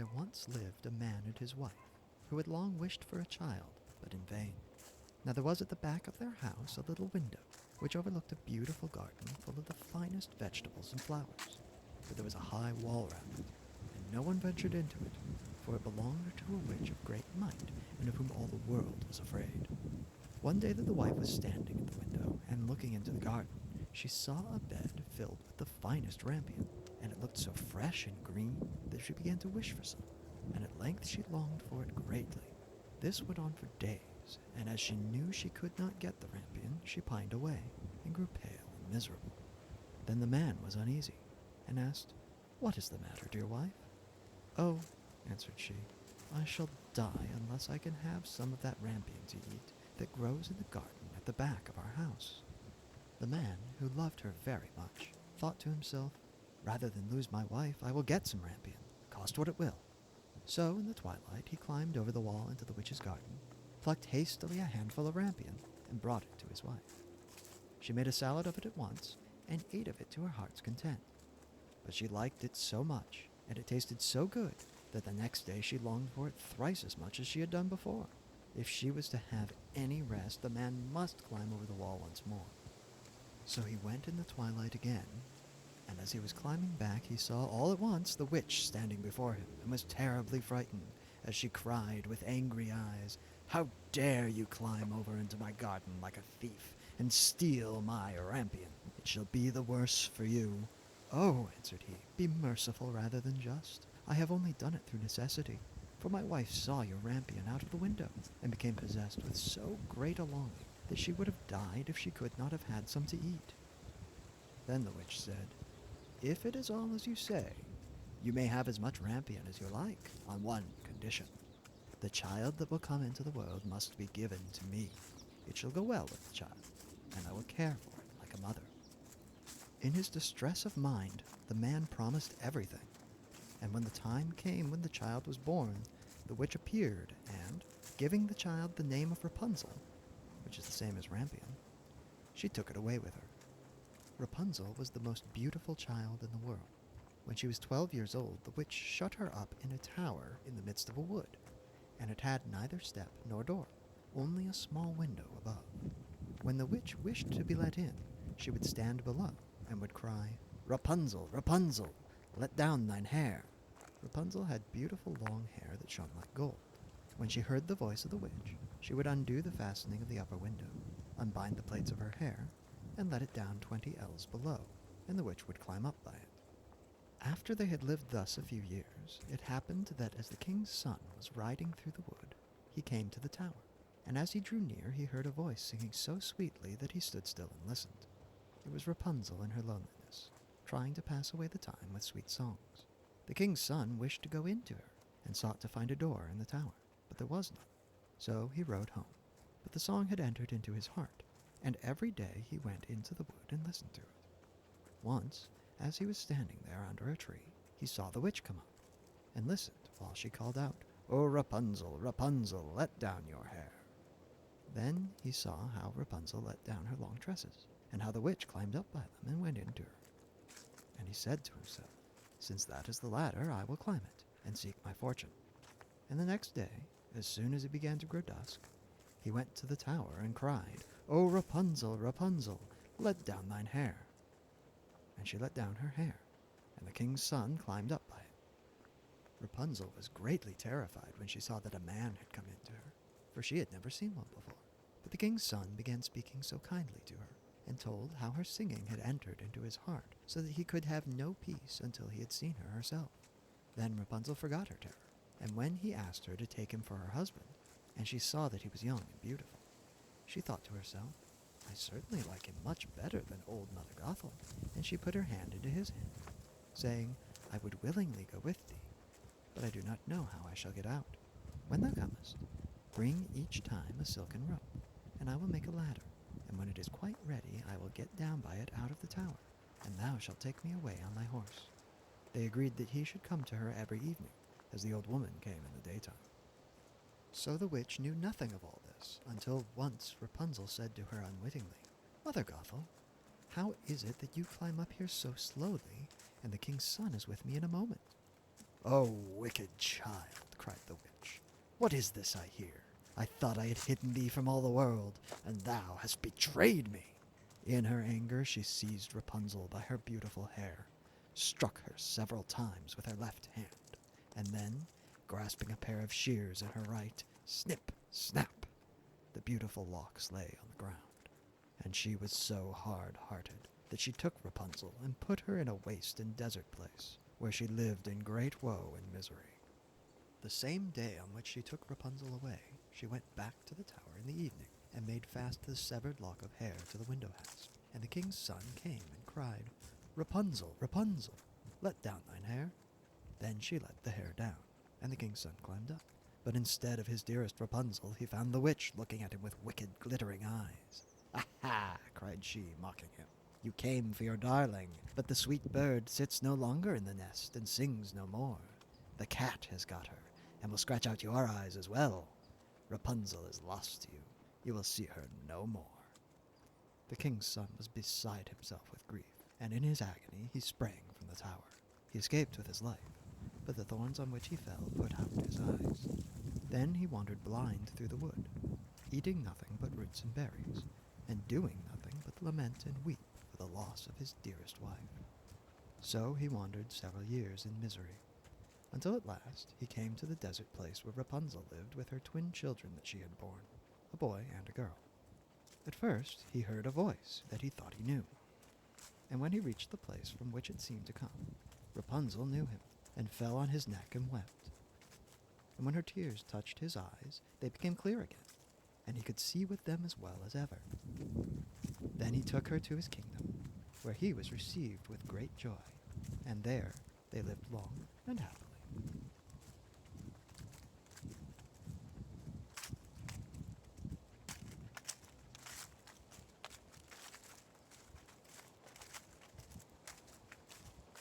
there once lived a man and his wife, who had long wished for a child, but in vain. Now there was at the back of their house a little window, which overlooked a beautiful garden full of the finest vegetables and flowers. But there was a high wall round it, and no one ventured into it, for it belonged to a witch of great might, and of whom all the world was afraid. One day that the wife was standing at the window, and looking into the garden, she saw a bed filled with the finest rampion, and it looked so fresh and green that she began to wish for some, and at length she longed for it greatly. This went on for days, and as she knew she could not get the rampion, she pined away, and grew pale and miserable. Then the man was uneasy, and asked, "What is the matter, dear wife?" "Oh," answered she, "I shall die unless I can have some of that rampion to eat that grows in the garden at the back of our house." The man, who loved her very much, thought to himself, "Rather than lose my wife, I will get some rampion, cost what it will." So, in the twilight, he climbed over the wall into the witch's garden, plucked hastily a handful of rampion, and brought it to his wife. She made a salad of it at once, and ate of it to her heart's content. But she liked it so much, and it tasted so good, that the next day she longed for it thrice as much as she had done before. If she was to have any rest, the man must climb over the wall once more. So he went in the twilight again, and as he was climbing back, he saw all at once the witch standing before him, and was terribly frightened, as she cried with angry eyes, "How dare you climb over into my garden like a thief, and steal my rampion? It shall be the worse for you." "Oh," answered he, "be merciful rather than just. I have only done it through necessity, for my wife saw your rampion out of the window, and became possessed with so great a longing that she would have died if she could not have had some to eat." Then the witch said, "If it is all as you say, you may have as much rampion as you like, on one condition. The child that will come into the world must be given to me. It shall go well with the child, and I will care for it like a mother." In his distress of mind, the man promised everything, and when the time came when the child was born, the witch appeared, and, giving the child the name of Rapunzel, which is the same as rampion, she took it away with her. Rapunzel was the most beautiful child in the world. When she was 12 years old, the witch shut her up in a tower in the midst of a wood, and it had neither step nor door, only a small window above. When the witch wished to be let in, she would stand below, and would cry, "Rapunzel, Rapunzel, let down thine hair." Rapunzel had beautiful long hair that shone like gold. When she heard the voice of the witch, she would undo the fastening of the upper window, unbind the plaits of her hair, and let it down 20 ells below, and the witch would climb up by it. After they had lived thus a few years, it happened that as the king's son was riding through the wood, he came to the tower, and as he drew near he heard a voice singing so sweetly that he stood still and listened. It was Rapunzel in her loneliness, trying to pass away the time with sweet songs. The king's son wished to go in to her, and sought to find a door in the tower, but there was none. So he rode home, but the song had entered into his heart, and every day he went into the wood and listened to it. Once, as he was standing there under a tree, he saw the witch come up, and listened while she called out, "O Rapunzel, Rapunzel, let down your hair." Then he saw how Rapunzel let down her long tresses, and how the witch climbed up by them and went into her. And he said to himself, "Since that is the ladder, I will climb it, and seek my fortune." And the next day, as soon as it began to grow dusk, he went to the tower and cried, "O Rapunzel, Rapunzel, let down thine hair." And she let down her hair, and the king's son climbed up by it. Rapunzel was greatly terrified when she saw that a man had come into her, for she had never seen one before. But the king's son began speaking so kindly to her, and told how her singing had entered into his heart, so that he could have no peace until he had seen her herself. Then Rapunzel forgot her terror, and when he asked her to take him for her husband, and she saw that he was young and beautiful, she thought to herself, "I certainly like him much better than old Mother Gothel," and she put her hand into his hand, saying, "I would willingly go with thee, but I do not know how I shall get out. When thou comest, bring each time a silken rope, and I will make a ladder, and when it is quite ready I will get down by it out of the tower, and thou shalt take me away on thy horse." They agreed that he should come to her every evening, as the old woman came in the daytime. So the witch knew nothing of all this, until once Rapunzel said to her unwittingly, "Mother Gothel, how is it that you climb up here so slowly, and the king's son is with me in a moment?" "Oh, wicked child," cried the witch, "what is this I hear? I thought I had hidden thee from all the world, and thou hast betrayed me." In her anger she seized Rapunzel by her beautiful hair, struck her several times with her left hand, and then, grasping a pair of shears in her right, snip, snap, the beautiful locks lay on the ground. And she was so hard-hearted that she took Rapunzel and put her in a waste and desert place, where she lived in great woe and misery. The same day on which she took Rapunzel away, she went back to the tower in the evening, and made fast the severed lock of hair to the window hasp. And the king's son came and cried, "Rapunzel, Rapunzel, let down thine hair." Then she let the hair down, and the king's son climbed up. But instead of his dearest Rapunzel, he found the witch looking at him with wicked, glittering eyes. "Aha!" cried she, mocking him. "You came for your darling, but the sweet bird sits no longer in the nest and sings no more. The cat has got her, and will scratch out your eyes as well. Rapunzel is lost to you. You will see her no more." The king's son was beside himself with grief, and in his agony he sprang from the tower. He escaped with his life, but the thorns on which he fell put out his eyes. Then he wandered blind through the wood, eating nothing but roots and berries, and doing nothing but lament and weep for the loss of his dearest wife. So he wandered several years in misery, until at last he came to the desert place where Rapunzel lived with her twin children that she had borne, a boy and a girl. At first he heard a voice that he thought he knew, and when he reached the place from which it seemed to come, Rapunzel knew him, and fell on his neck and wept. And when her tears touched his eyes, they became clear again, and he could see with them as well as ever. Then he took her to his kingdom, where he was received with great joy, and there they lived long and happily.